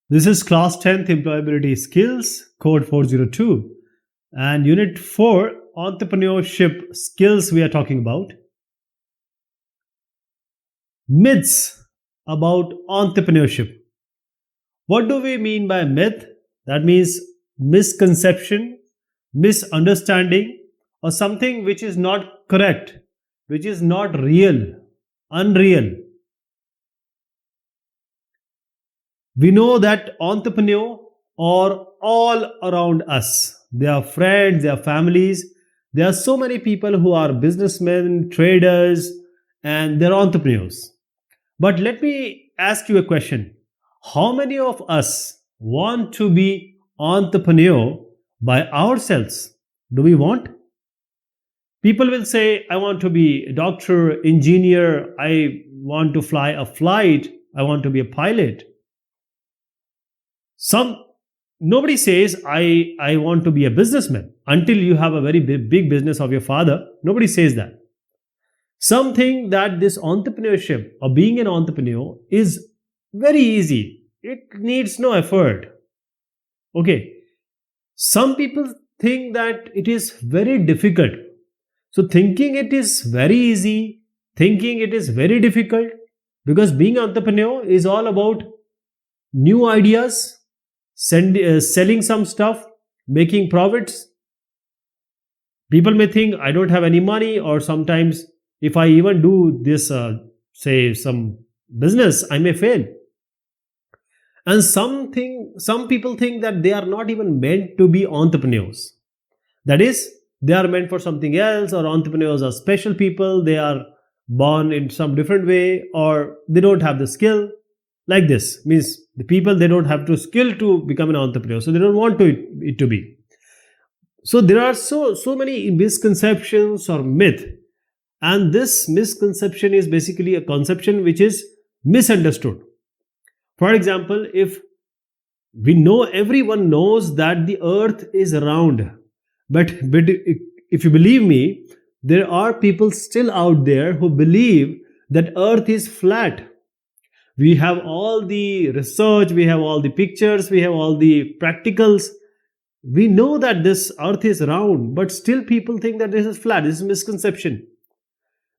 This is class 10th employability skills, code 402, and unit 4 entrepreneurship skills we are talking about. Myths about entrepreneurship. What do we mean by myth? That means misconception, misunderstanding, or something which is not correct, which is not real, unreal. We know that entrepreneurs are all around us. They are friends, they are families. There are so many people who are businessmen, traders, and they're entrepreneurs. But let me ask you a question. How many of us want to be entrepreneur by ourselves? Do we want? People will say, I want to be a doctor, engineer, I want to fly a flight, I want to be a pilot. Some Nobody says I want to be a businessman until you have a very big business of your father. Nobody says that. Some think that this entrepreneurship or being an entrepreneur is very easy. It needs no effort. Okay. Some people think that it is very difficult. So thinking it is very easy, thinking it is very difficult, because being entrepreneur is all about new ideas, selling some stuff, making profits. People may think I don't have any money, or sometimes if I even do this, say some business, I may fail. And some people think that they are not even meant to be entrepreneurs. That is, they are meant for something else, or entrepreneurs are special people, they are born in some different way, or they don't have the skill. Like this means the people, they don't have to skill to become an entrepreneur, so they don't want it to be. So there are so many misconceptions or myth, and this misconception is basically a conception which is misunderstood. For example, if we know, everyone knows that the earth is round, but if you believe me, there are people still out there who believe that earth is flat. We have all the research, we have all the pictures, we have all the practicals. We know that this earth is round, but still people think that this is flat. This is misconception.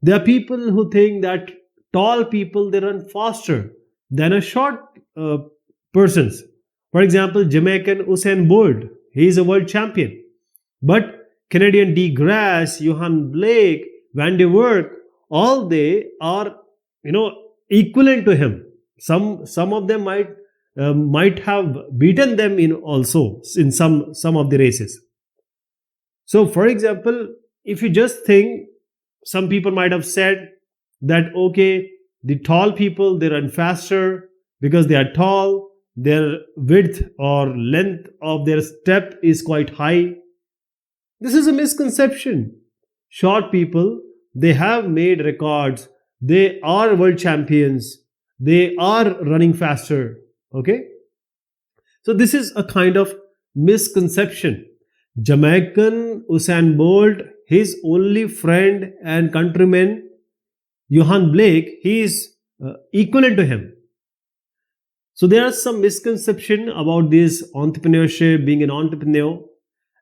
There are people who think that tall people, they run faster than a short persons. For example, Jamaican Usain Bolt, he is a world champion. But Canadian D. Grasse, Johan Blake, Van der Werf, all they are, equivalent to him. Some of them might have beaten them in also in some of the races. So, for example, if you just think, some people might have said that okay, the tall people, they run faster because they are tall. Their width or length of their step is quite high. This is a misconception. Short people, they have made records. They are world champions. They are running faster. Okay. So this is a kind of misconception. Jamaican Usain Bolt, his only friend and countryman, Johan Blake, he is equivalent to him. So there are some misconception about this entrepreneurship, being an entrepreneur.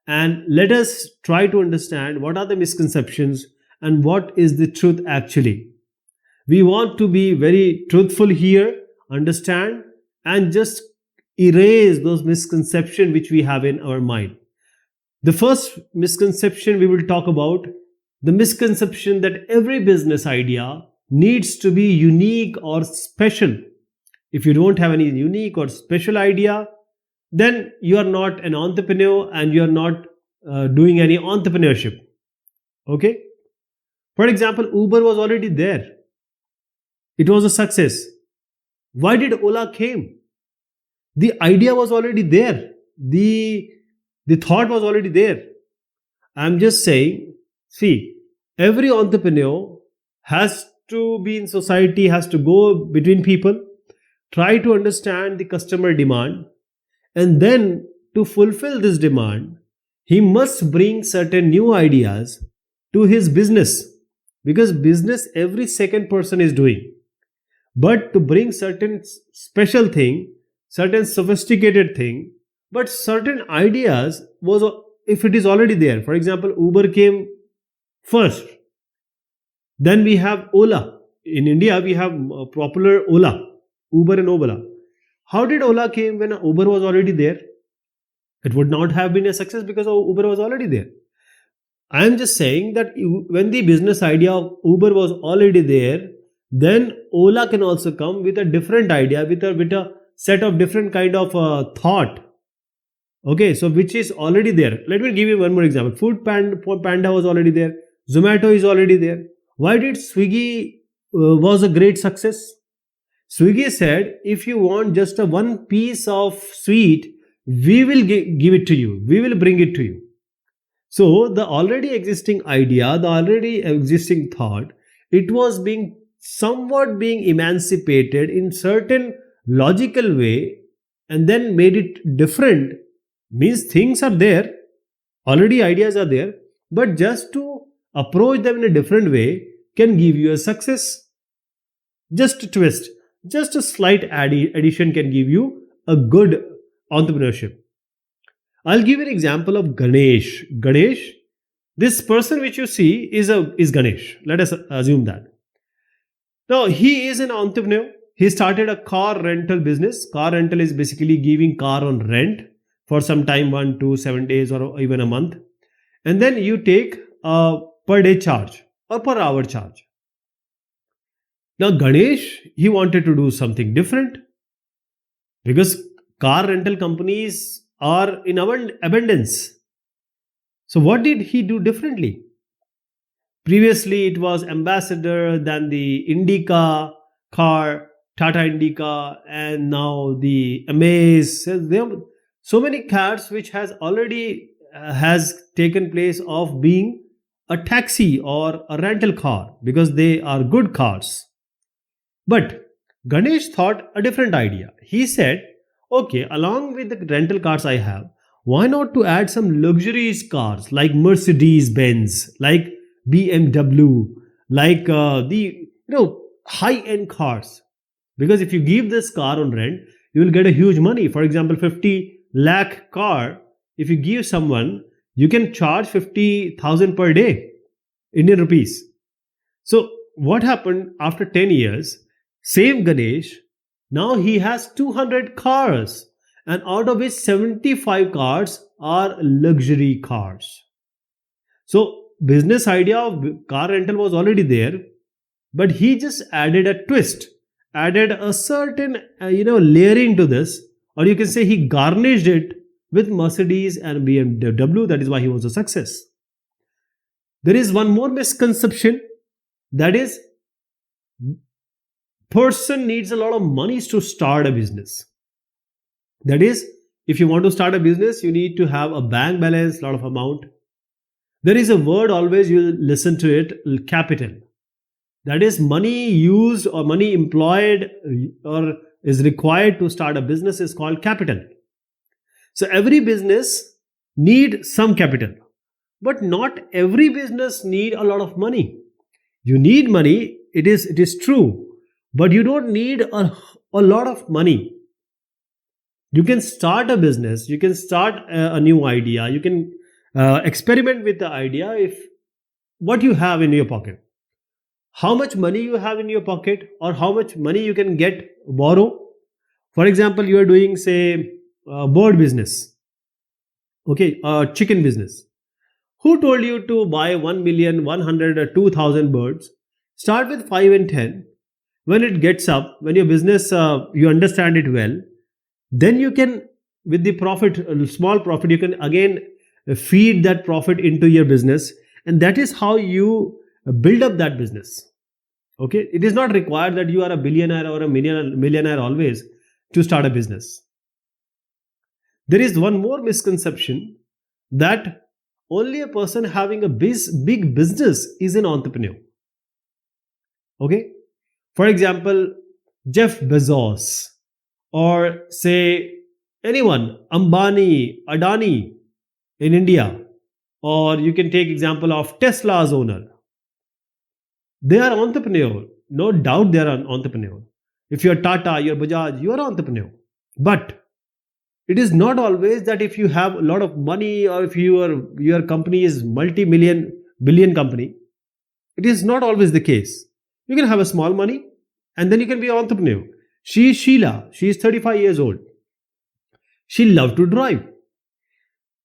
And let us try to understand what are the misconceptions and what is the truth actually. We want to be very truthful here, understand, and just erase those misconceptions which we have in our mind. The first misconception we will talk about, the misconception that every business idea needs to be unique or special. If you don't have any unique or special idea, then you are not an entrepreneur and you are not doing any entrepreneurship. Okay? For example, Uber was already there. It was a success. Why did Ola came? The idea was already there. The thought was already there. I'm just saying, see, every entrepreneur has to be in society, has to go between people, try to understand the customer demand, and then to fulfill this demand, he must bring certain new ideas to his business, because business every second person is doing. But to bring certain special thing, certain sophisticated thing, but certain ideas was, if it is already there. For example, Uber came first, then we have Ola. In India, we have popular Ola, Uber and Ola. How did Ola came when Uber was already there? It would not have been a success because Uber was already there. I am just saying that when the business idea of Uber was already there, then Ola can also come with a different idea, with a set of different kind of thought. Okay, so which is already there. Let me give you one more example. Food Panda was already there. Zomato is already there. Why did Swiggy was a great success? Swiggy said, if you want just a one piece of sweet, we will give it to you. We will bring it to you. So the already existing idea, the already existing thought, it was being somewhat being emancipated in certain logical way and then made it different. Means things are there, already ideas are there, but just to approach them in a different way can give you a success. Just a twist, just a slight addition can give you a good entrepreneurship. I'll give you an example of Ganesh. Ganesh, this person which you see is Ganesh. Let us assume that. Now he is an entrepreneur. He started a car rental business. Car rental is basically giving car on rent for some time, 1 to 7 days or even a month. And then you take a per day charge or per hour charge. Now Ganesh, he wanted to do something different because car rental companies are in abundance. So what did he do differently? Previously it was Ambassador, then the Indica car, Tata Indica, and now the Amaze. There are so many cars which has already has taken place of being a taxi or a rental car because they are good cars. But Ganesh thought a different idea. He said, okay, along with the rental cars I have, why not to add some luxurious cars like Mercedes Benz, like BMW, like the high-end cars. Because if you give this car on rent, you will get a huge money. For example, 50 lakh car, if you give someone, you can charge 50,000 per day, Indian rupees. So what happened after 10 years? Same Ganesh, now he has 200 cars, and out of which 75 cars are luxury cars. So business idea of car rental was already there, but he just added a twist, added a certain layering to this, or you can say he garnished it with Mercedes and BMW. That is why he was a success. There is one more misconception, that is, person needs a lot of money to start a business. That is, if you want to start a business, you need to have a bank balance, lot of amount. There is a word always you listen to it, capital. That is money used or money employed or is required to start a business is called capital. So every business need some capital, but not every business need a lot of money. You need money, it is true, but you don't need a lot of money. You can start a business, you can start a new idea, you can experiment with the idea if what you have in your pocket. How much money you have in your pocket or how much money you can borrow. For example, you are doing say bird business, okay, chicken business. Who told you to buy 1 million, 100 or 2,000 birds? Start with 5 and 10. When it gets up, when your business, you understand it well, then you can, with the profit, small profit, you can again feed that profit into your business. And that is how you build up that business. Okay. It is not required that you are a billionaire or a millionaire always to start a business. There is one more misconception that only a person having a big business is an entrepreneur. Okay. For example, Jeff Bezos, or say anyone, Ambani, Adani in India, or you can take example of Tesla's owner. They are entrepreneur. No doubt they are an entrepreneur. If you are Tata, you are Bajaj, you are an entrepreneur. But it is not always that if you have a lot of money, or if your company is multi-million billion company, it is not always the case. You can have a small money and then you can be an entrepreneur. She is Sheila. She is 35 years old. She loved to drive.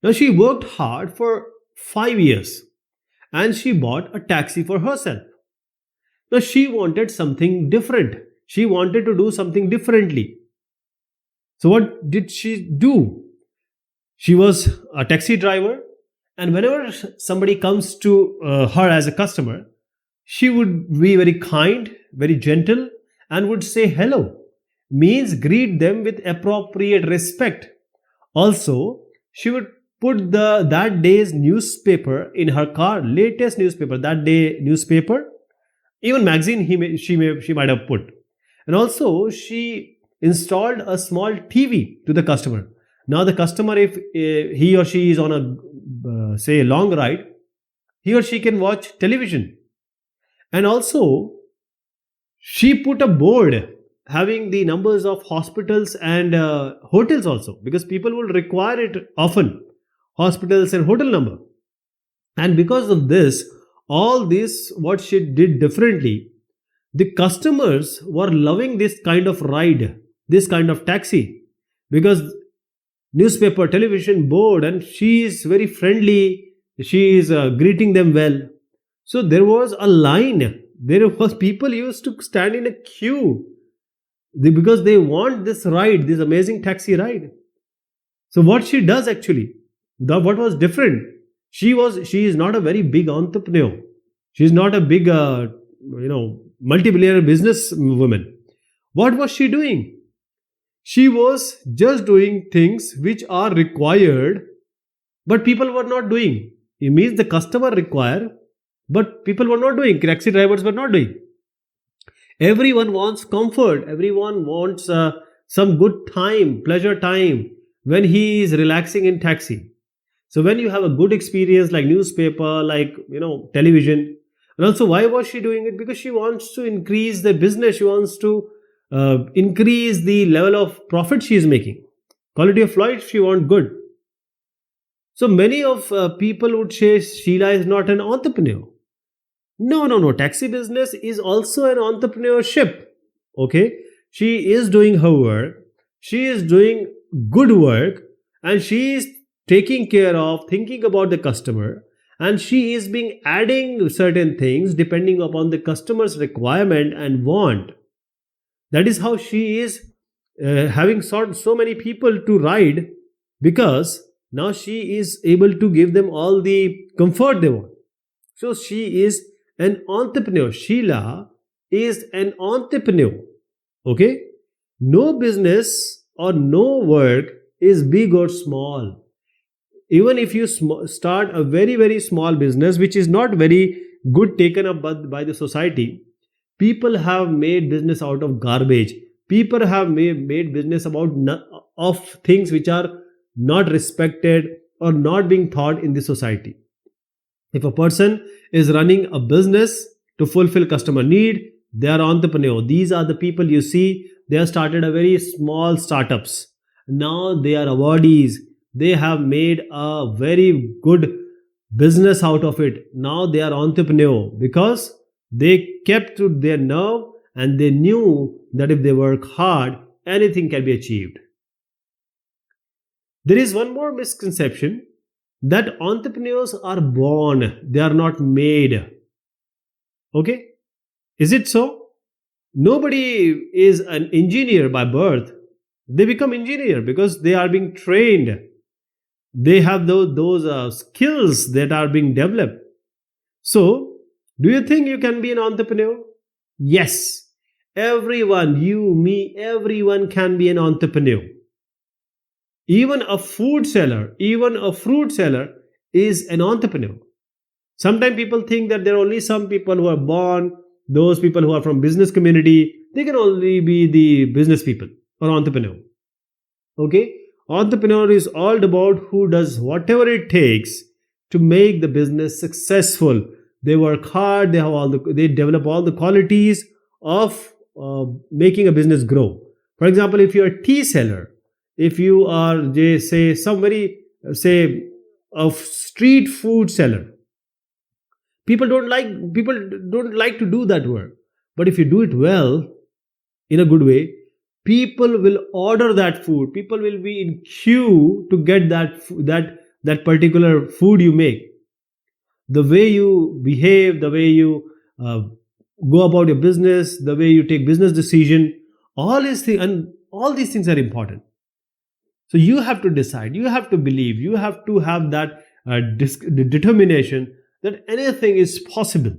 Now she worked hard for 5 years and she bought a taxi for herself. Now she wanted something different. She wanted to do something differently. So what did she do? She was a taxi driver, and whenever somebody comes to her as a customer, she would be very kind, very gentle, and would say hello, means greet them with appropriate respect. Also, she would put the that day's newspaper in her car, latest newspaper, that day newspaper, even magazine she might have put. And also she installed a small TV to the customer. Now the customer, if he or she is on a say long ride, he or she can watch television. And also she put a board having the numbers of hospitals and hotels also, because people will require it often, hospitals and hotel number. And because of this, all this what she did differently, the customers were loving this kind of ride, this kind of taxi, because newspaper, television, board, and she is very friendly, she is greeting them well. So there was a line, there was people used to stand in a queue, because they want this ride, this amazing taxi ride. So what she does actually, what was different, she is not a very big entrepreneur, she is not a big multi-billionaire business woman. What was she doing? She was just doing things which are required, but people were not doing. It means the customer require, but people were not doing. Taxi drivers were not doing. Everyone wants comfort. Everyone wants some good time, pleasure time when he is relaxing in taxi. So when you have a good experience like newspaper, like television, and also why was she doing it? Because she wants to increase the business. She wants to increase the level of profit she is making. Quality of life she wants good. So many of people would say Sheila is not an entrepreneur. No. Taxi business is also an entrepreneurship. Okay, she is doing her work. She is doing good work, and she is taking care of, thinking about the customer, and she is being adding certain things depending upon the customer's requirement and want. That is how she is having so many people to ride, because now she is able to give them all the comfort they want. So she is an entrepreneur. Sheila is an entrepreneur. Okay? No business or no work is big or small. Even if you start a very, very small business, which is not very good taken up by the society, people have made business out of garbage. People have made business of things which are not respected or not being thought in the society. If a person is running a business to fulfill customer need, they are entrepreneur. These are the people you see, they have started a very small startups. Now they are awardees. They have made a very good business out of it. Now they are entrepreneur because they kept to their nerve and they knew that if they work hard, anything can be achieved. There is one more misconception, that entrepreneurs are born, they are not made. Okay? Is it so? Nobody is an engineer by birth. They become engineer because they are being trained. They have those skills that are being developed. So, do you think you can be an entrepreneur? Yes. Everyone, you, me, everyone can be an entrepreneur. Even a food seller, even a fruit seller is an entrepreneur. Sometimes people think that there are only some people who are born, those people who are from business community, they can only be the business people or entrepreneur. Okay? Entrepreneur is all about who does whatever it takes to make the business successful. They work hard, they develop all the qualities of making a business grow. For example, if you're a tea seller, if you are, say, somebody, say, a street food seller, people don't like to do that work. But if you do it well, in a good way, people will order that food. People will be in queue to get that particular food you make. The way you behave, the way you uh, go about your business, the way you take business decision, all these things are important. So you have to decide, you have to believe, you have to have that determination that anything is possible.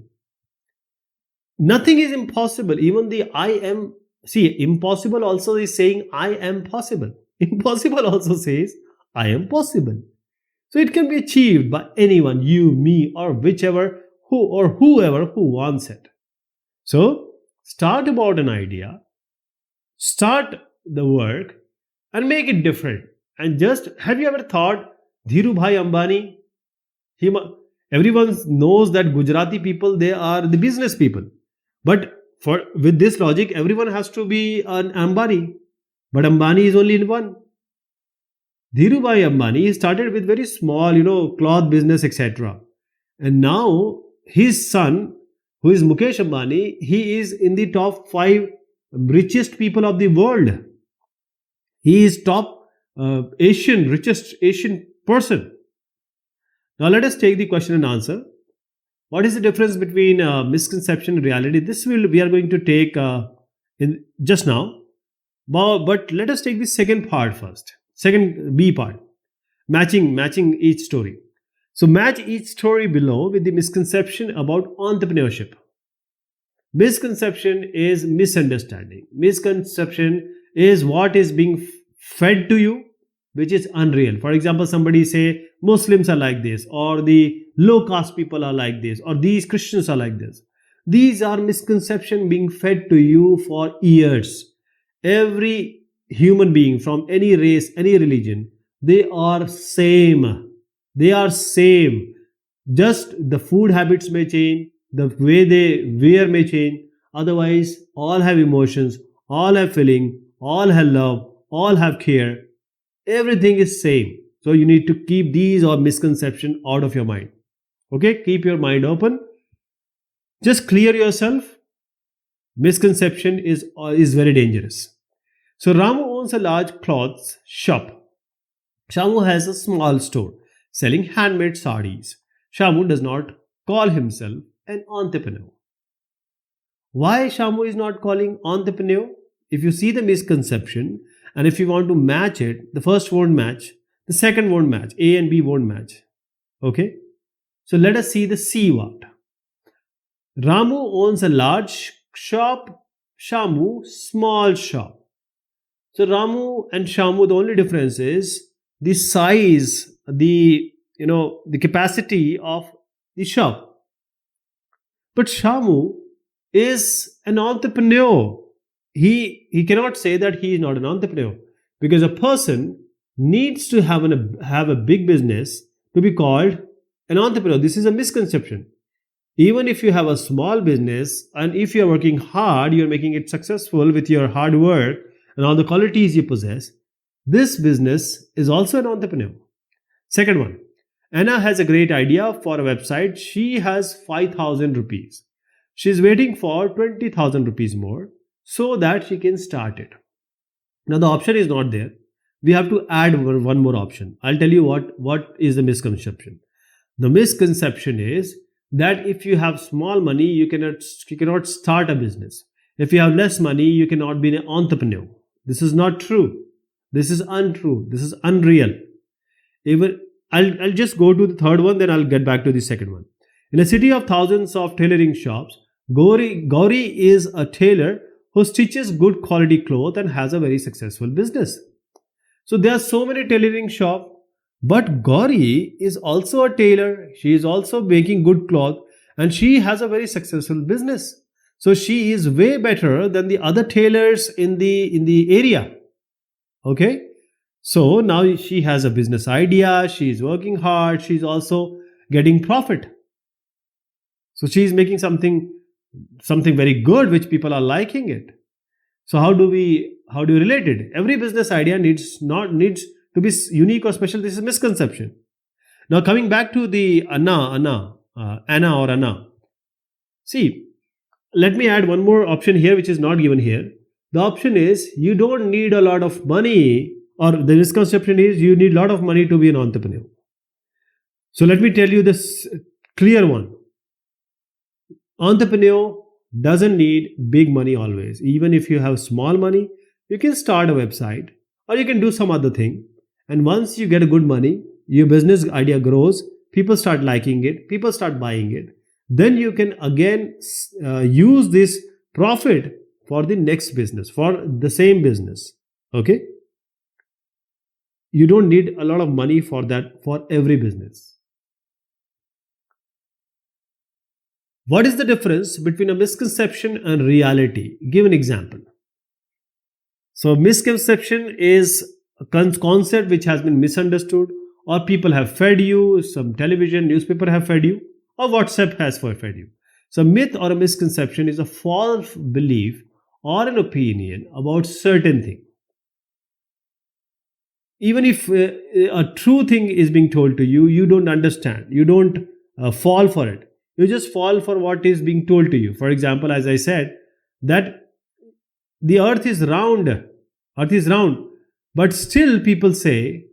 Nothing is impossible. Even the I am, see, impossible also is saying I am possible. Impossible also says I am possible. So it can be achieved by anyone, you, me, or whichever, whoever who wants it. So start about an idea, start the work, and make it different. And just, have you ever thought Dhiru Bhai Ambani? Everyone knows that Gujarati people, they are the business people. But with this logic, everyone has to be an Ambani. But Ambani is only in one. Dhirubhai Ambani started with very small, cloth business, etc. And now his son, who is Mukesh Ambani, he is in the top 5 richest people of the world. He is top richest Asian person. Now let us take the question and answer. What is the difference between misconception and reality? We are going to take in just now. But let us take the second part first. Second B part. Matching each story. So match each story below with the misconception about entrepreneurship. Misconception is misunderstanding. Misconception is what is being fed to you, which is unreal. For example, somebody say Muslims are like this, or the low caste people are like this, or these Christians are like this. These are misconceptions being fed to you for years. Every human being from any race, any religion, they are same. They are same. Just the food habits may change, the way they wear may change. Otherwise, all have emotions, all have feeling, all have love, all have care. Everything is same. So you need to keep these or misconception out of your mind. Okay, keep your mind open. Just clear yourself. Misconception is very dangerous. So Ramu owns a large clothes shop. Shamu has a small store selling handmade sarees. Shamu does not call himself an entrepreneur. Why Shamu is not calling entrepreneur? If you see the misconception and if you want to match it, the first won't match, the second won't match, A and B won't match. Okay? So let us see the C word. Ramu owns a large shop, Shamu small shop. So Ramu and Shamu, the only difference is the size, the capacity of the shop. But Shamu is an entrepreneur. He cannot say that he is not an entrepreneur, because a person needs to have a big business to be called an entrepreneur. This is a misconception. Even if you have a small business and if you are working hard, you are making it successful with your hard work and all the qualities you possess, this business is also an entrepreneur. Second one, Anna has a great idea for a website. She has 5,000 rupees. She is waiting for 20,000 rupees more so that she can start it. Now the option is not there. We have to add one more option. I'll tell you what is the misconception. The misconception is that if you have small money, you cannot start a business. If you have less money, you cannot be an entrepreneur. This is not true. This is untrue. This is unreal. Even I'll just go to the third one, then I'll get back to the second one. In a city of thousands of tailoring shops, Gauri is a tailor who stitches good quality clothes and has a very successful business. So there are so many tailoring shops, but Gauri is also a tailor. She is also making good cloth and she has a very successful business. So she is way better than the other tailors in the area. Okay? So now she has a business idea, she is working hard, she is also getting profit. So she is making something very good which people are liking it. So how do you relate it? Every business idea needs to be unique or special. This is misconception. Now coming back to the Anna or Anna. See, let me add one more option here which is not given here. The option is you don't need a lot of money, or the misconception is you need a lot of money to be an entrepreneur. So let me tell you this clear one. Entrepreneur doesn't need big money always. Even if you have small money, you can start a website or you can do some other thing. And once you get a good money, your business idea grows, people start liking it, people start buying it. Then you can again use this profit for the next business, for the same business. Okay? You don't need a lot of money for that, for every business. What is the difference between a misconception and reality? Give an example. So, misconception is a concept which has been misunderstood, or people have fed you, some television, newspaper have fed you, or WhatsApp has fed you. So, myth or a misconception is a false belief or an opinion about certain thing. Even if a true thing is being told to you, you don't understand, you don't fall for it. You just fall for what is being told to you. For example, as I said, that the earth is round, but still people say,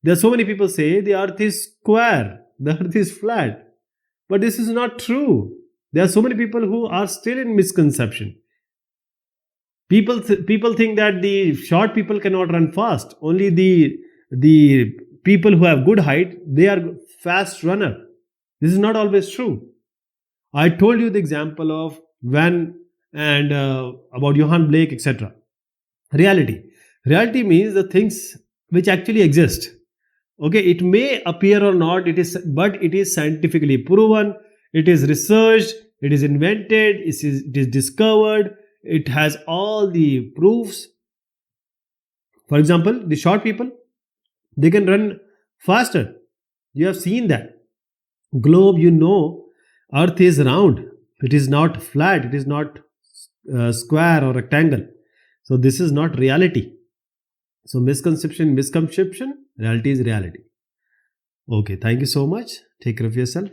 there are so many people say the earth is square, the earth is flat. But this is not true. There are so many people who are still in misconception. People think that the short people cannot run fast. Only the people who have good height, they are fast runner. This is not always true. I told you the example of Van and about Johann Blake, etc. Reality means the things which actually exist. Okay, it may appear or not, but it is scientifically proven, it is researched, it is invented, it is discovered, it has all the proofs. For example, the short people, they can run faster. You have seen that. Globe, earth is round, it is not flat, it is not square or rectangle. So this is not reality. So misconception, reality is reality. Okay, thank you so much. Take care of yourself.